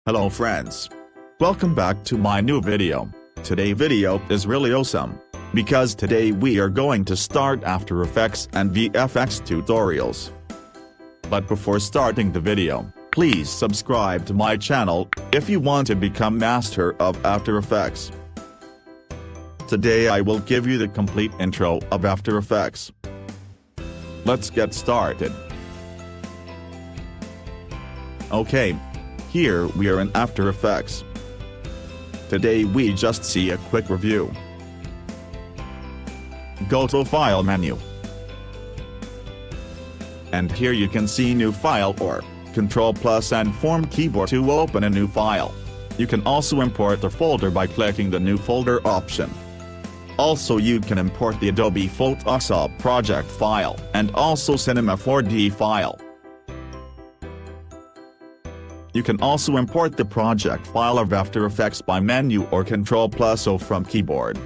Hello friends. Welcome back to my new video. Today's video is really awesome, because today we are going to start After Effects and VFX tutorials. But before starting the video, please subscribe to my channel, if you want to become master of After Effects. Today I will give you the complete intro of After Effects. Let's get started. Okay. Here we are in After Effects. Today we just see a quick review. Go to File menu. And here you can see New File or Ctrl+ and Form keyboard to open a new file. You can also import the folder by clicking the New Folder option. Also you can import the Adobe Photoshop project file and also Cinema 4D file. You can also import the project file of After Effects by menu or Ctrl+O from keyboard.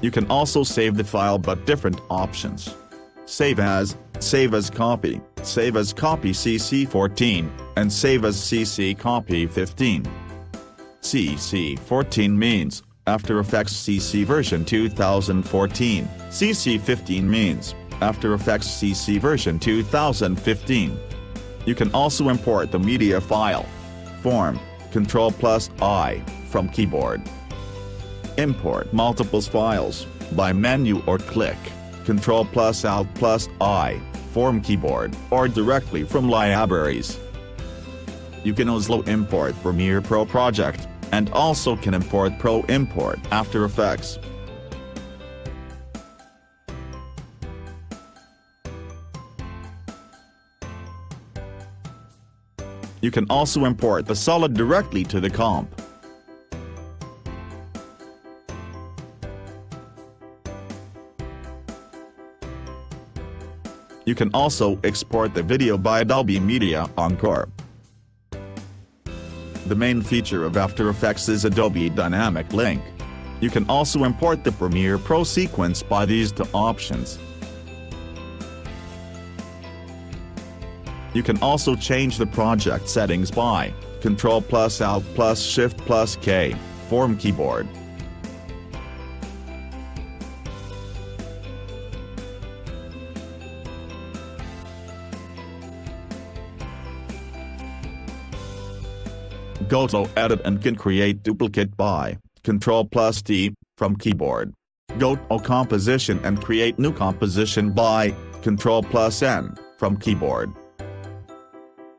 You can also save the file but different options. Save as copy, save as copy CC14, and save as CC copy 15. CC14 means After Effects CC version 2014, CC15 means After Effects CC version 2015. You can also import the media file. Form, Ctrl+I, from keyboard. Import multiple files, by menu or click, Ctrl+Alt+I, from keyboard, or directly from libraries. You can also import Premiere Pro project, and also can import Pro Import After Effects. You can also import the solid directly to the comp. You can also export the video by Adobe Media Encore. The main feature of After Effects is Adobe Dynamic Link. You can also import the Premiere Pro sequence by these two options. You can also change the project settings by Ctrl+Alt+Shift+K, from keyboard. Go to Edit and can create duplicate by Ctrl+T, from keyboard. Go to Composition and create new composition by Ctrl+N, from keyboard.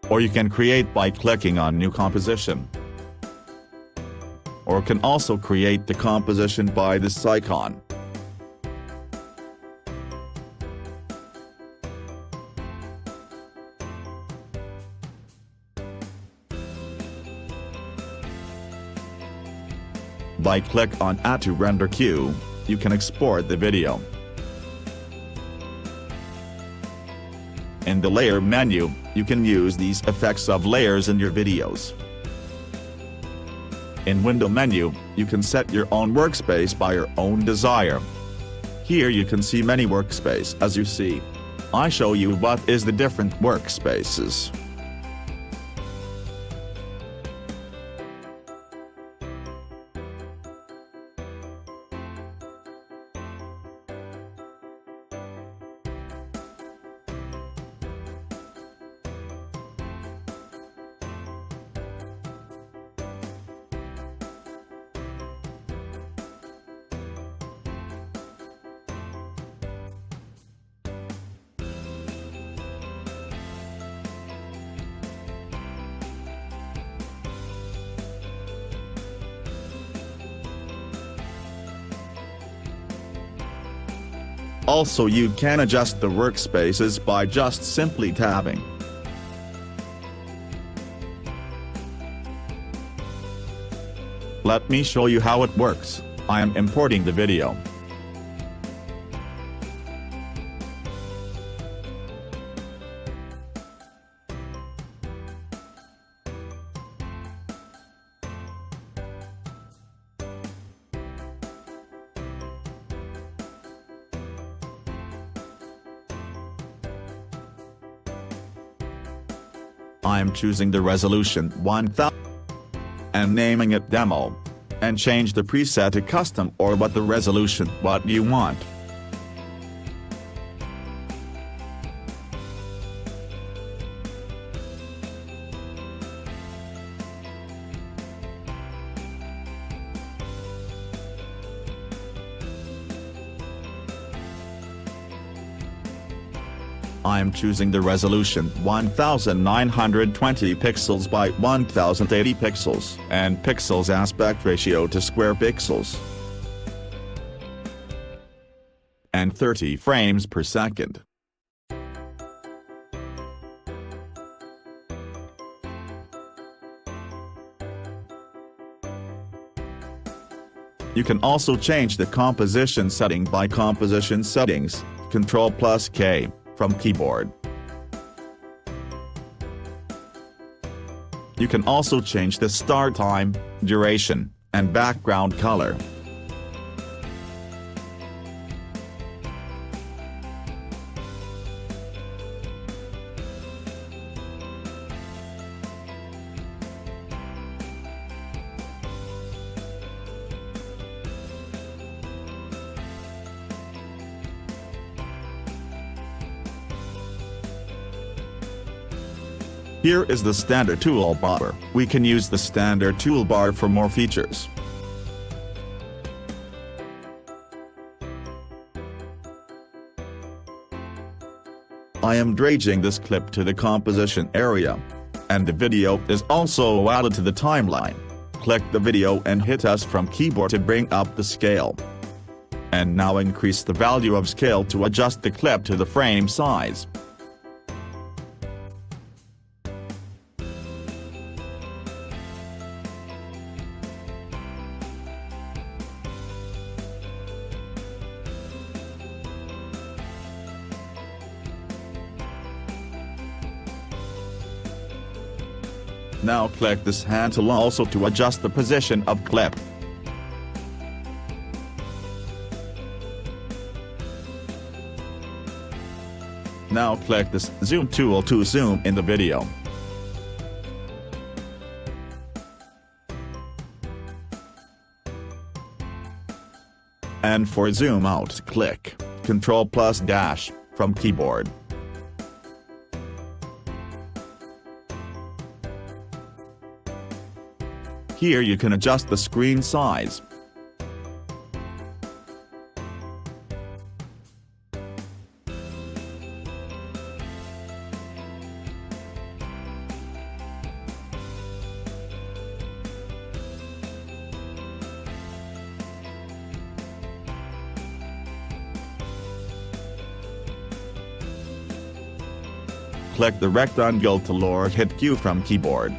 Or you can create by clicking on New Composition. Or can also create the composition by this icon. By click on Add to Render Queue, you can export the video. In the Layer menu, you can use these effects of layers in your videos. In Window menu, you can set your own workspace by your own desire. Here you can see many workspace as you see. I show you what is the different workspaces. Also you can adjust the workspaces by just simply tabbing. Let me show you how it works. I am importing the video. I am choosing the resolution 1000 and naming it Demo. And change the preset to Custom or what the resolution what you want. I am choosing the resolution 1920 pixels by 1080 pixels and pixels aspect ratio to square pixels and 30 frames per second. You can also change the composition setting by Composition Settings, Ctrl+K. from keyboard. You can also change the start time, duration, and background color. Here is the standard toolbar. We can use the standard toolbar for more features. I am dragging this clip to the composition area. And the video is also added to the timeline. Click the video and hit S from keyboard to bring up the scale. And now increase the value of scale to adjust the clip to the frame size. Now click this handle also to adjust the position of clip. Now click this zoom tool to zoom in the video. And for zoom out, click Ctrl+- from keyboard. Here you can adjust the screen size. Click the rectangle to lower, hit Q from keyboard.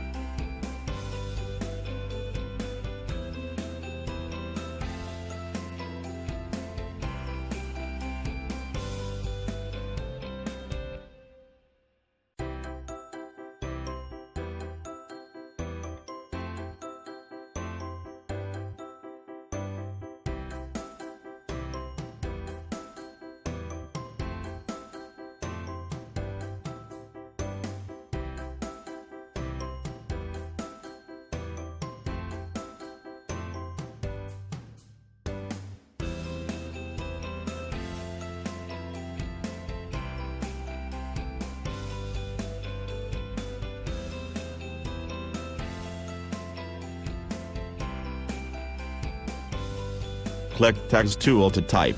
Click Text tool to type.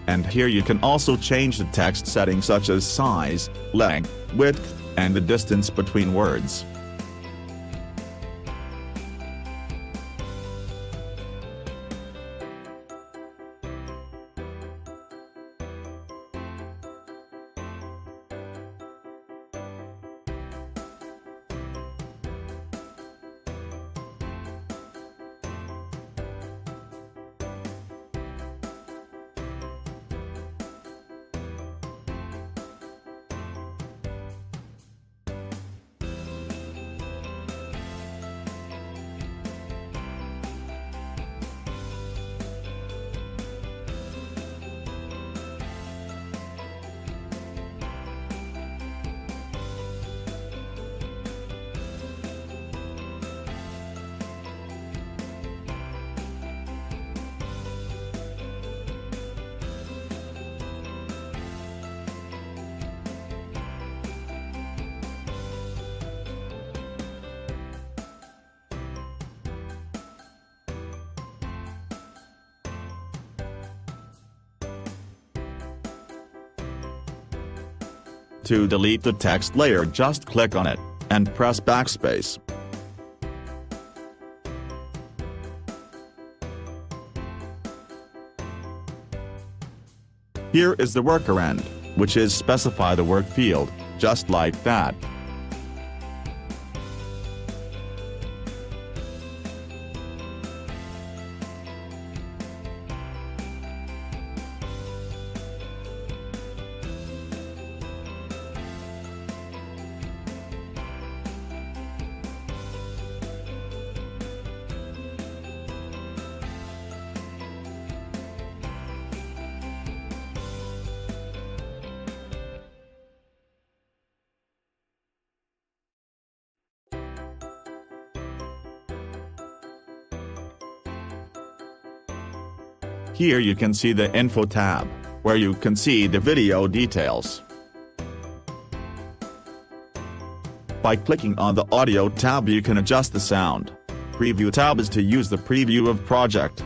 And here you can also change the text settings such as size, length, width, and the distance between words. To delete the text layer, just click on it, and press backspace. Here is the workaround, which is specify the work field, just like that. Here you can see the Info tab, where you can see the video details. By clicking on the Audio tab you can adjust the sound. Preview tab is to use the preview of project.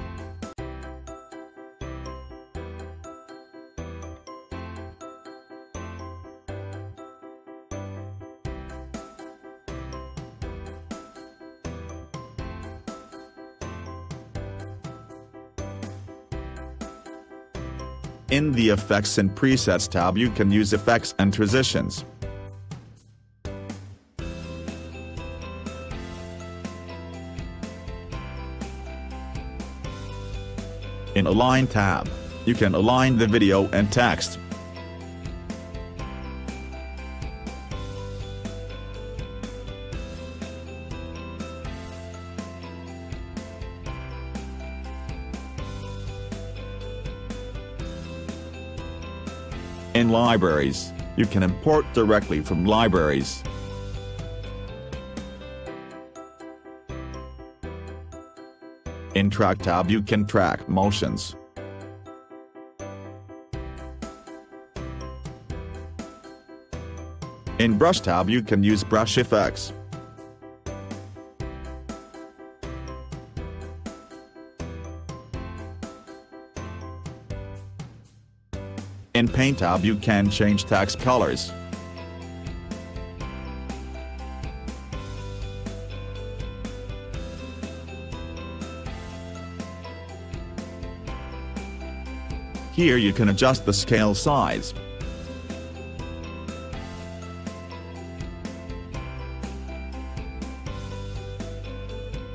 In the Effects and Presets tab you can use effects and transitions. In Align tab, you can align the video and text. In Libraries, you can import directly from libraries. In Track tab you can track motions. In Brush tab you can use brush effects. In Paint tab you can change text colors. Here you can adjust the scale size.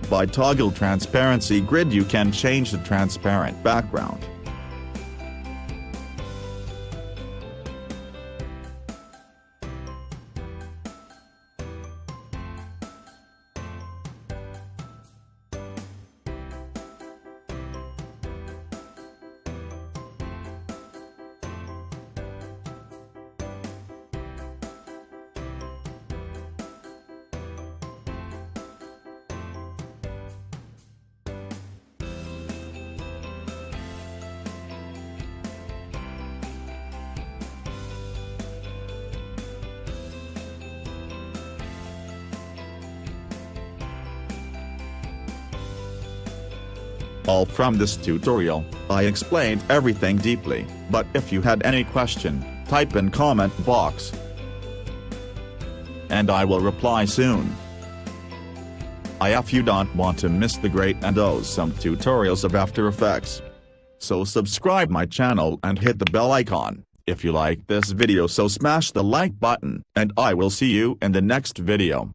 By Toggle Transparency Grid you can change the transparent background. All from this tutorial, I explained everything deeply, but if you had any question, type in comment box. And I will reply soon. If you don't want to miss the great and awesome tutorials of After Effects. So subscribe my channel and hit the bell icon, if you like this video, so smash the like button, and I will see you in the next video.